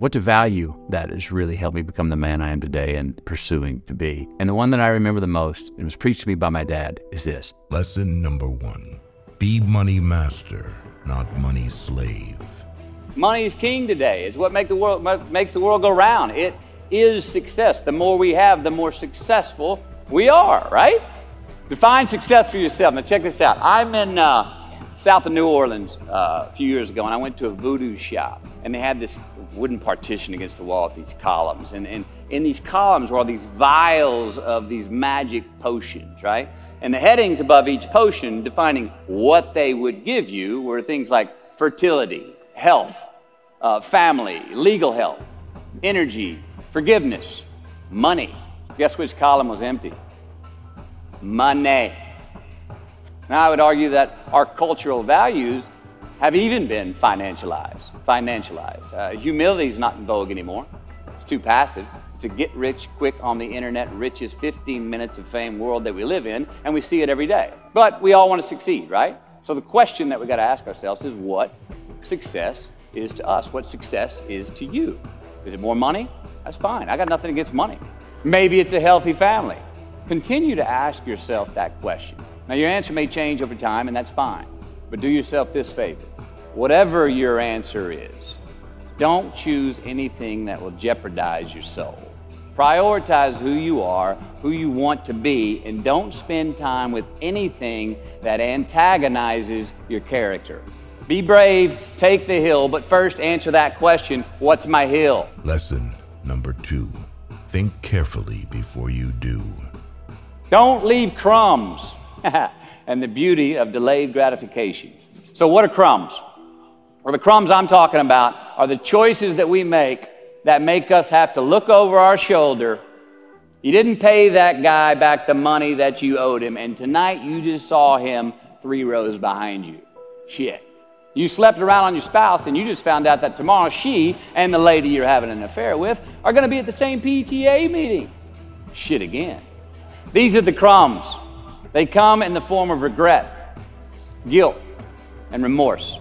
What to value that has really helped me become the man I am today and pursuing to be. And the one that I remember the most, and was preached to me by my dad, is this. Lesson number 1. Be money master, not money slave. Money is king today. It's what makes the world go round. It is success. The more we have, the more successful we are, right? Define success for yourself. Now check this out. I'm in south of New Orleans a few years ago, and I went to a voodoo shop, and they had this wooden partition against the wall with these columns, and in these columns were all these vials of these magic potions, right? And the headings above each potion defining what they would give you were things like fertility, health, family, legal help, energy, forgiveness, money. Guess which column was empty? Money. Now I would argue that our cultural values have even been financialized. Humility is not in vogue anymore. It's too passive. It's a get rich quick on the internet, richest 15 minutes of fame world that we live in, and we see it every day. But we all want to succeed, right? So the question that we got to ask ourselves is what success is to us, what success is to you. Is it more money? That's fine. I got nothing against money. Maybe it's a healthy family. Continue to ask yourself that question. Now your answer may change over time, and that's fine. But do yourself this favor. Whatever your answer is, don't choose anything that will jeopardize your soul. Prioritize who you are, who you want to be, and don't spend time with anything that antagonizes your character. Be brave, take the hill, but first answer that question, what's my hill? Lesson number 2. Think carefully before you do. Don't leave crumbs. And the beauty of delayed gratification. So what are crumbs? Well, the crumbs I'm talking about are the choices that we make that make us have to look over our shoulder. You didn't pay that guy back the money that you owed him, and tonight you just saw him 3 rows behind you. Shit. You slept around on your spouse, and you just found out that tomorrow she and the lady you're having an affair with are going to be at the same PTA meeting. Shit again. These are the crumbs. They come in the form of regret, guilt, and remorse.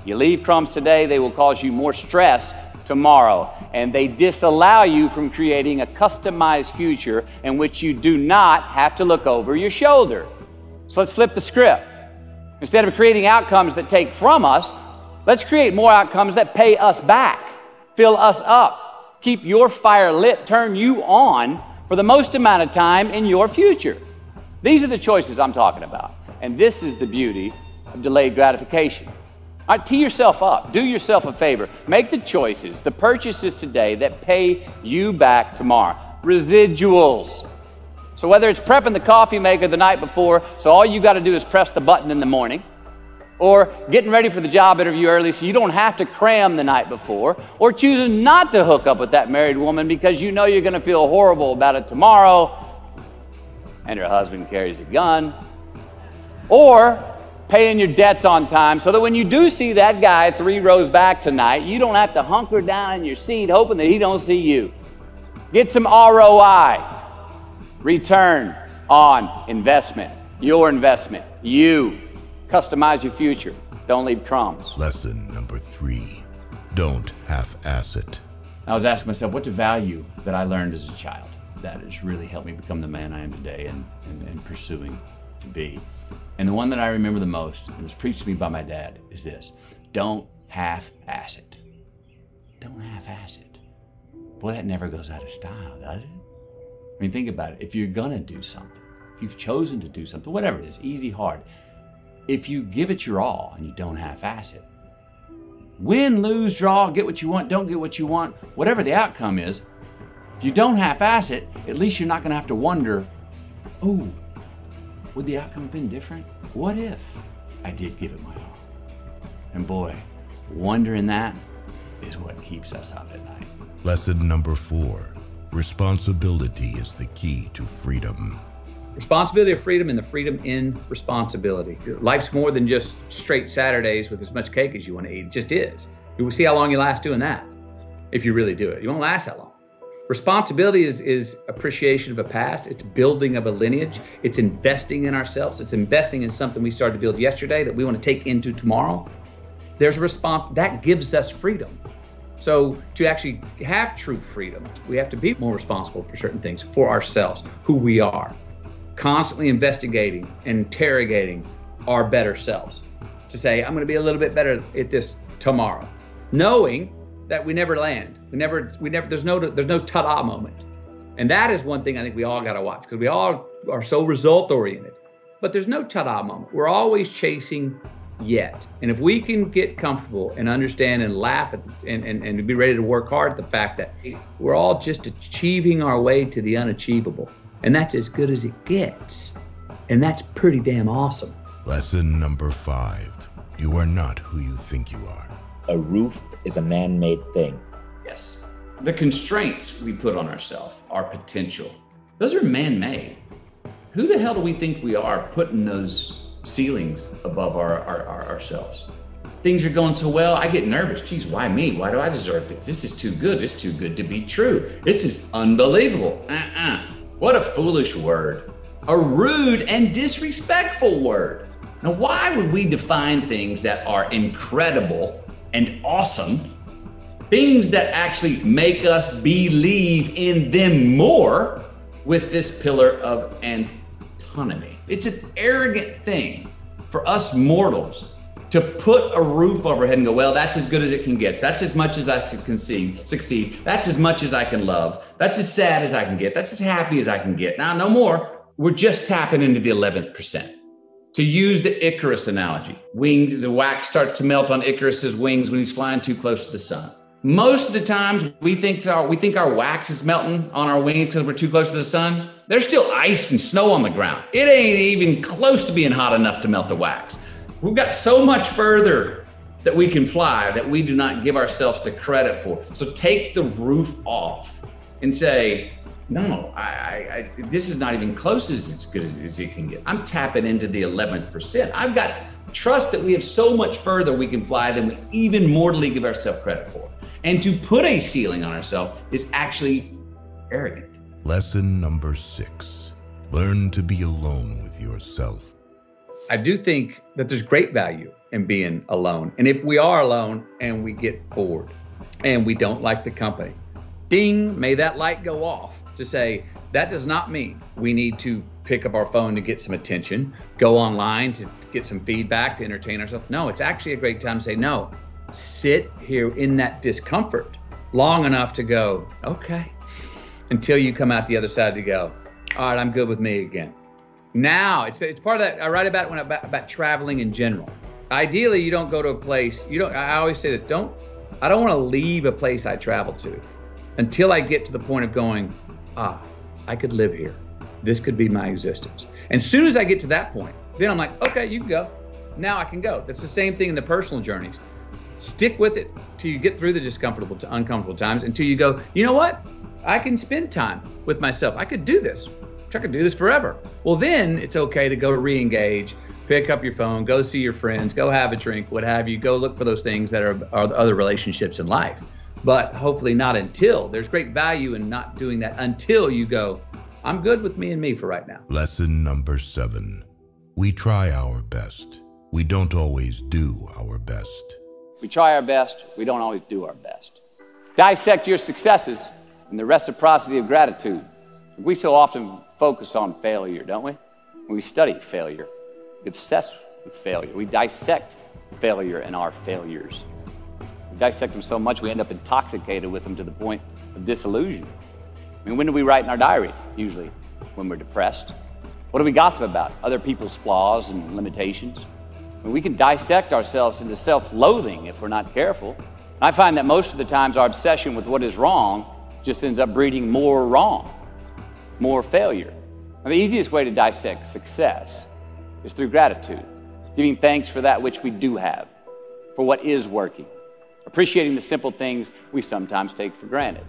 You leave crumbs today, they will cause you more stress tomorrow, and they disallow you from creating a customized future in which you do not have to look over your shoulder. So let's flip the script. Instead of creating outcomes that take from us, let's create more outcomes that pay us back, fill us up, keep your fire lit, turn you on for the most amount of time in your future. These are the choices I'm talking about, and this is the beauty of delayed gratification. All right, tee yourself up. Do yourself a favor. Make the choices, the purchases today that pay you back tomorrow. Residuals. So whether it's prepping the coffee maker the night before, so all you got to do is press the button in the morning, or getting ready for the job interview early so you don't have to cram the night before, or choosing not to hook up with that married woman because you know you're going to feel horrible about it tomorrow, and her husband carries a gun, or paying your debts on time so that when you do see that guy 3 rows back tonight, you don't have to hunker down in your seat hoping that he don't see you. Get some ROI, return on investment, your investment, you. Customize your future. Don't leave crumbs. Lesson number 3. Don't half-ass it. I was asking myself, what's a value that I learned as a child that has really helped me become the man I am today and pursuing to be? And the one that I remember the most, and was preached to me by my dad, is this. Don't half-ass it. Don't half-ass it. Boy, that never goes out of style, does it? I mean, think about it. If you're gonna do something, if you've chosen to do something, whatever it is, easy, hard, if you give it your all and you don't half-ass it, win, lose, draw, get what you want, don't get what you want, whatever the outcome is, if you don't half-ass it, at least you're not gonna have to wonder, oh, would the outcome have been different? What if I did give it my all? And boy, wondering that is what keeps us up at night. Lesson number 4. Responsibility is the key to freedom. Responsibility of freedom and the freedom in responsibility. Life's more than just straight Saturdays with as much cake as you want to eat. It just is. You will see how long you last doing that if you really do it. You won't last that long. Responsibility is appreciation of a past. It's building of a lineage. It's investing in ourselves. It's investing in something we started to build yesterday that we want to take into tomorrow. There's a response that gives us freedom. So to actually have true freedom, we have to be more responsible for certain things, for ourselves, who we are, constantly investigating and interrogating our better selves to say, I'm going to be a little bit better at this tomorrow, knowing that we never land. There's no ta-da moment. And that is one thing I think we all got to watch, because we all are so result oriented, but there's no ta-da moment. We're always chasing yet. And if we can get comfortable and understand and laugh at and be ready to work hard at the fact that we're all just achieving our way to the unachievable, and that's as good as it gets. And that's pretty damn awesome. Lesson number 5. You are not who you think you are. A roof is a man-made thing. Yes. The constraints we put on ourselves, our potential, those are man-made. Who the hell do we think we are putting those ceilings above ourselves? Things are going so well, I get nervous. Geez, why me? Why do I deserve this? This is too good. It's too good to be true. This is unbelievable. What a foolish word. A rude and disrespectful word. Now, why would we define things that are incredible and awesome, things that actually make us believe in them more, with this pillar of autonomy? It's an arrogant thing for us mortals to put a roof over our head and go, well, that's as good as it can get. That's as much as I can succeed. That's as much as I can love. That's as sad as I can get. That's as happy as I can get. Now, no more. We're just tapping into the 11th percent. To use the Icarus analogy, the wax starts to melt on Icarus's wings when he's flying too close to the sun. Most of the times we think our wax is melting on our wings because we're too close to the sun. There's still ice and snow on the ground. It ain't even close to being hot enough to melt the wax. We've got so much further that we can fly that we do not give ourselves the credit for. So take the roof off and say, no, this is not even close as good as it can get. I'm tapping into the 11th percent. I've got trust that we have so much further we can fly than we even mortally give ourselves credit for. And to put a ceiling on ourselves is actually arrogant. Lesson number 6. Learn to be alone with yourself. I do think that there's great value in being alone. And if we are alone and we get bored and we don't like the company, ding, may that light go off to say, that does not mean we need to pick up our phone to get some attention, go online to get some feedback, to entertain ourselves. No, it's actually a great time to say, no, sit here in that discomfort long enough to go, okay, until you come out the other side to go, all right, I'm good with me again. Now, it's part of that. I write about it about traveling in general. Ideally, you don't go to a place, I always say this, I don't want to leave a place I travel to until I get to the point of going, I could live here. This could be my existence. And as soon as I get to that point, then I'm like, okay, you can go. Now I can go. That's the same thing in the personal journeys. Stick with it till you get through the discomfortable to uncomfortable times, until you go, you know what? I can spend time with myself. I could do this. I could do this forever. Well, then it's okay to go re-engage, pick up your phone, go see your friends, go have a drink, what have you. Go look for those things that are other relationships in life. But hopefully not until. There's great value in not doing that until you go, I'm good with me and me for right now. Lesson number 7. We try our best. We don't always do our best. We try our best, we don't always do our best. Dissect your successes in the reciprocity of gratitude. We so often focus on failure, don't we? When we study failure, we obsess with failure. We dissect failure and our failures. We dissect them so much we end up intoxicated with them to the point of disillusion. I mean, when do we write in our diary? Usually when we're depressed. What do we gossip about? Other people's flaws and limitations. I mean, we can dissect ourselves into self-loathing if we're not careful. And I find that most of the times our obsession with what is wrong just ends up breeding more wrong, more failure. Now, the easiest way to dissect success is through gratitude, giving thanks for that which we do have, for what is working, appreciating the simple things we sometimes take for granted.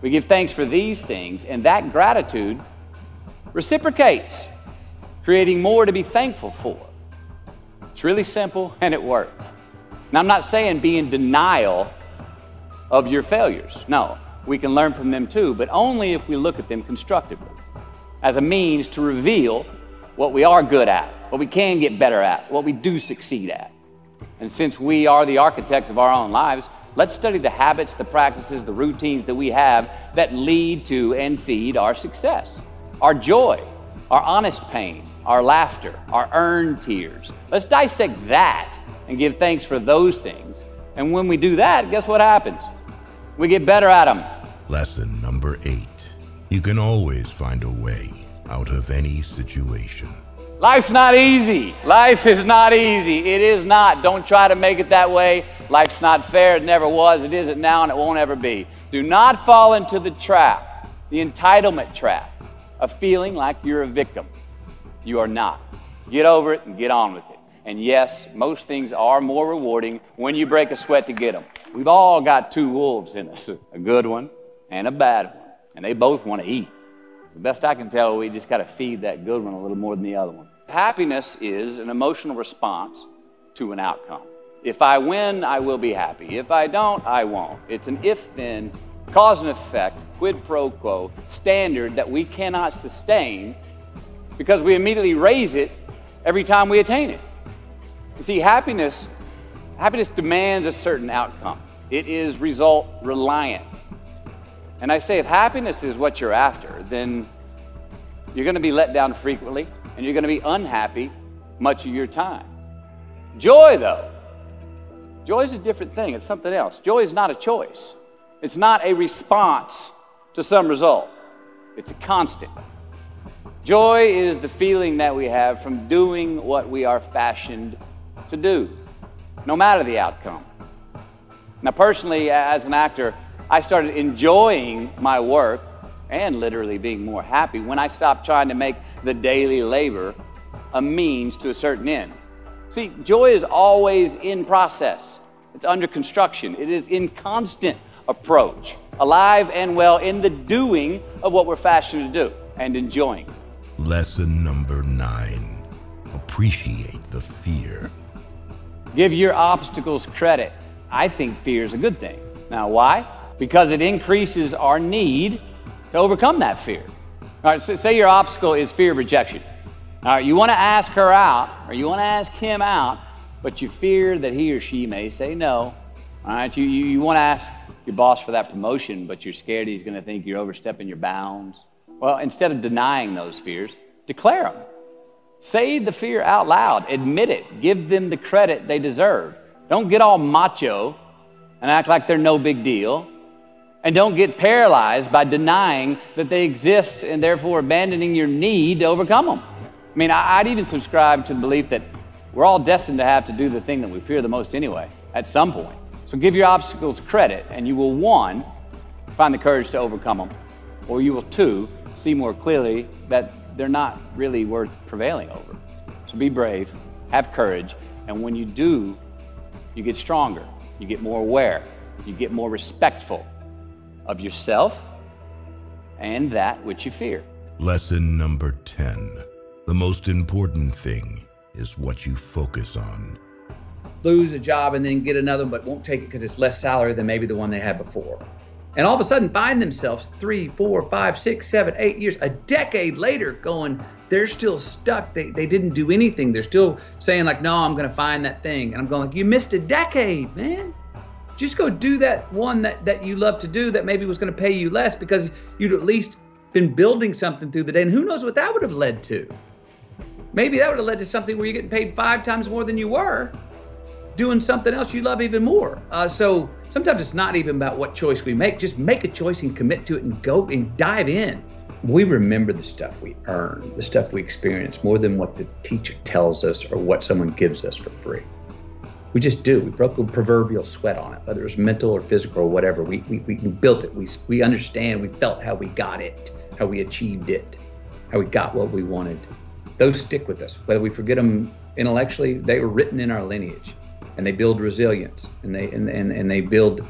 We give thanks for these things, and that gratitude reciprocates, creating more to be thankful for. It's really simple, and it works. Now, I'm not saying be in denial of your failures. No, we can learn from them too, but only if we look at them constructively, as a means to reveal what we are good at, what we can get better at, what we do succeed at. And since we are the architects of our own lives, Let's study the habits, the practices, the routines that we have that lead to and feed our success, our joy, our honest pain, our laughter, our earned tears. Let's dissect that and give thanks for those things. And when we do that, guess what happens? We get better at them. Lesson number 8. You can always find a way out of any situation. Life's not easy. Life is not easy. It is not. Don't try to make it that way. Life's not fair. It never was. It isn't now, and it won't ever be. Do not fall into the trap, the entitlement trap, of feeling like you're a victim. You are not. Get over it and get on with it. And yes, most things are more rewarding when you break a sweat to get them. We've all got two wolves in us, a good one and a bad one, and they both want to eat. The best I can tell, we just got to feed that good one a little more than the other one. Happiness is an emotional response to an outcome. If I win, I will be happy. If I don't, I won't. It's an if-then, cause and effect, quid pro quo standard that we cannot sustain because we immediately raise it every time we attain it. You see, happiness demands a certain outcome. It is result reliant. And I say if happiness is what you're after, then you're going to be let down frequently and you're going to be unhappy much of your time. Joy, though, joy is a different thing. It's something else. Joy is not a choice. It's not a response to some result. It's a constant. Joy is the feeling that we have from doing what we are fashioned to do, no matter the outcome. Now, personally, as an actor, I started enjoying my work and literally being more happy when I stopped trying to make the daily labor a means to a certain end. See, joy is always in process. It's under construction. It is in constant approach, alive and well in the doing of what we're fashioned to do and enjoying. Lesson number 9. Appreciate the fear. Give your obstacles credit. I think fear is a good thing. Now, why? Because it increases our need to overcome that fear. All right, so say your obstacle is fear of rejection. All right, you want to ask her out or you want to ask him out, but you fear that he or she may say no. All right, you want to ask your boss for that promotion, but you're scared he's going to think you're overstepping your bounds. Well, instead of denying those fears, declare them. Say the fear out loud. Admit it. Give them the credit they deserve. Don't get all macho and act like they're no big deal. And don't get paralyzed by denying that they exist and therefore abandoning your need to overcome them. I mean, I'd even subscribe to the belief that we're all destined to have to do the thing that we fear the most anyway, at some point. So give your obstacles credit, and you will, 1, find the courage to overcome them, or you will, 2, see more clearly that they're not really worth prevailing over. So be brave, have courage, and when you do, you get stronger, you get more aware, you get more respectful of yourself and that which you fear. Lesson number 10. The most important thing is what you focus on. Lose a job and then get another, but won't take it because it's less salary than maybe the one they had before. And all of a sudden find themselves 3, 4, 5, 6, 7, 8 years, a decade later going, they're still stuck. They didn't do anything. They're still saying like, no, I'm going to find that thing. And I'm going like, you missed a decade, man. Just go do that one that you love to do that maybe was going to pay you less because you'd at least been building something through the day. And who knows what that would have led to? Maybe that would have led to something where you're getting paid 5 times more than you were doing something else you love even more. So sometimes it's not even about what choice we make. Just make a choice and commit to it and go and dive in. We remember the stuff we earn, the stuff we experience more than what the teacher tells us or what someone gives us for free. We just do. We broke a proverbial sweat on it, whether it was mental or physical or whatever. We built it. We understand. We felt how we got it, how we achieved it, how we got what we wanted. Those stick with us. Whether we forget them intellectually, they were written in our lineage, and they build resilience, and they build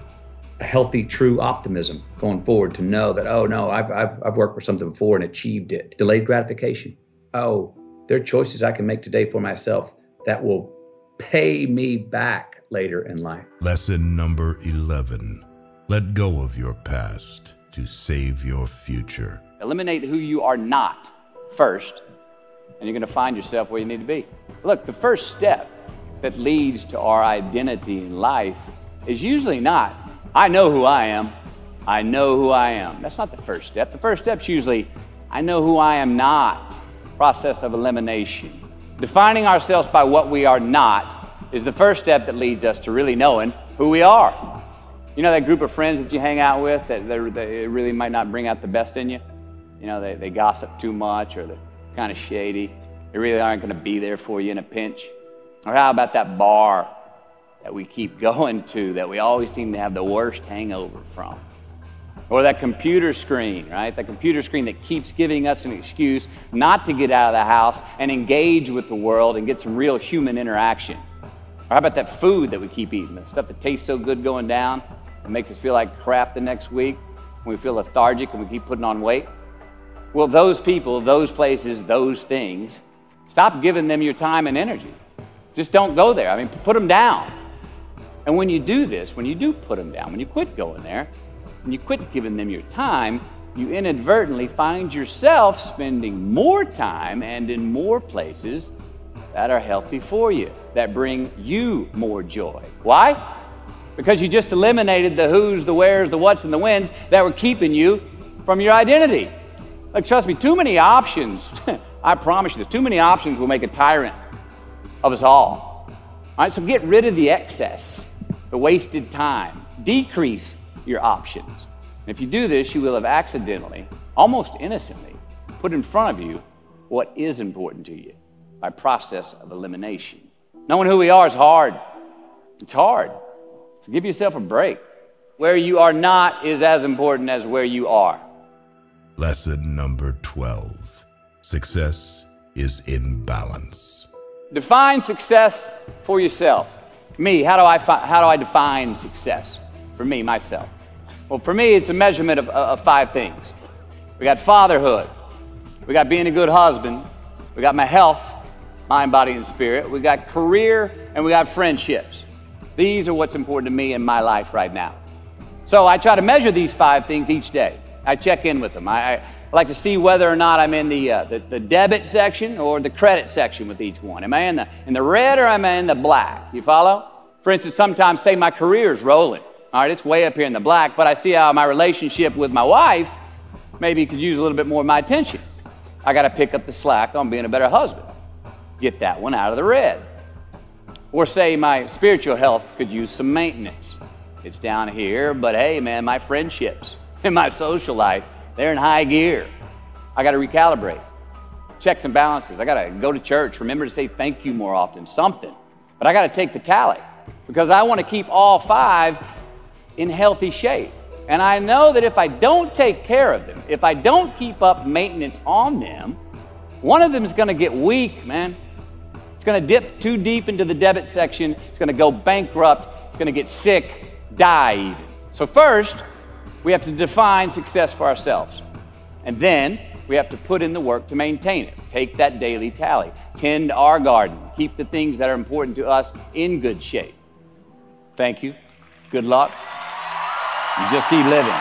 a healthy, true optimism going forward to know that, oh no, I've worked for something before and achieved it. Delayed gratification. Oh, there are choices I can make today for myself that will pay me back later in life. Lesson number 11. Let go of your past to save your future. Eliminate who you are not first, and you're going to find yourself where you need to be. Look, the first step that leads to our identity in life is usually not, I know who I am. I know who I am. That's not the first step. The first step's usually, I know who I am not. Process of elimination. Defining ourselves by what we are not is the first step that leads us to really knowing who we are. You know that group of friends that you hang out with that they really might not bring out the best in you? You know, they gossip too much, or they're kind of shady. They really aren't going to be there for you in a pinch. Or how about that bar that we keep going to that we always seem to have the worst hangover from? Or that computer screen, right? That computer screen that keeps giving us an excuse not to get out of the house and engage with the world and get some real human interaction. Or how about that food that we keep eating, the stuff that tastes so good going down and makes us feel like crap the next week when we feel lethargic and we keep putting on weight? Well, those people, those places, those things, stop giving them your time and energy. Just don't go there. I mean, put them down. And when you do this, when you do put them down, when you quit going there, when you quit giving them your time, you inadvertently find yourself spending more time and in more places that are healthy for you, that bring you more joy. Why? Because you just eliminated the who's, the where's, the what's, and the when's that were keeping you from your identity. Like, trust me, too many options, I promise you this, too many options will make a tyrant of us all. All right, so get rid of the excess, the wasted time. Decrease your options. And if you do this, you will have accidentally, almost innocently, put in front of you what is important to you by process of elimination. Knowing who we are is hard. It's hard. So give yourself a break. Where you are not is as important as where you are. Lesson number 12. Success is in balance. Define success for yourself. Me, how do I define success? For me, myself. Well, for me, it's a measurement of 5 things. We got fatherhood. We got being a good husband. We got my health, mind, body, and spirit. We got career, and we got friendships. These are what's important to me in my life right now. So I try to measure these 5 things each day. I check in with them. I like to see whether or not I'm in the debit section or the credit section with each one. Am I in the red or am I in the black? You follow? For instance, sometimes say my career's rolling. All right, it's way up here in the black, but I see how my relationship with my wife maybe could use a little bit more of my attention. I got to pick up the slack on being a better husband. Get that one out of the red. Or say my spiritual health could use some maintenance. It's down here, but hey, man, my friendships and my social life, they're in high gear. I got to recalibrate. Checks and balances. I got to go to church. Remember to say thank you more often, something. But I got to take the tally because I want to keep all 5 in healthy shape. And I know that if I don't take care of them, if I don't keep up maintenance on them, one of them is going to get weak, man. It's going to dip too deep into the debit section. It's going to go bankrupt. It's going to get sick, die even. So first, we have to define success for ourselves. And then we have to put in the work to maintain it. Take that daily tally. Tend our garden. Keep the things that are important to us in good shape. Thank you. Good luck. You just keep living.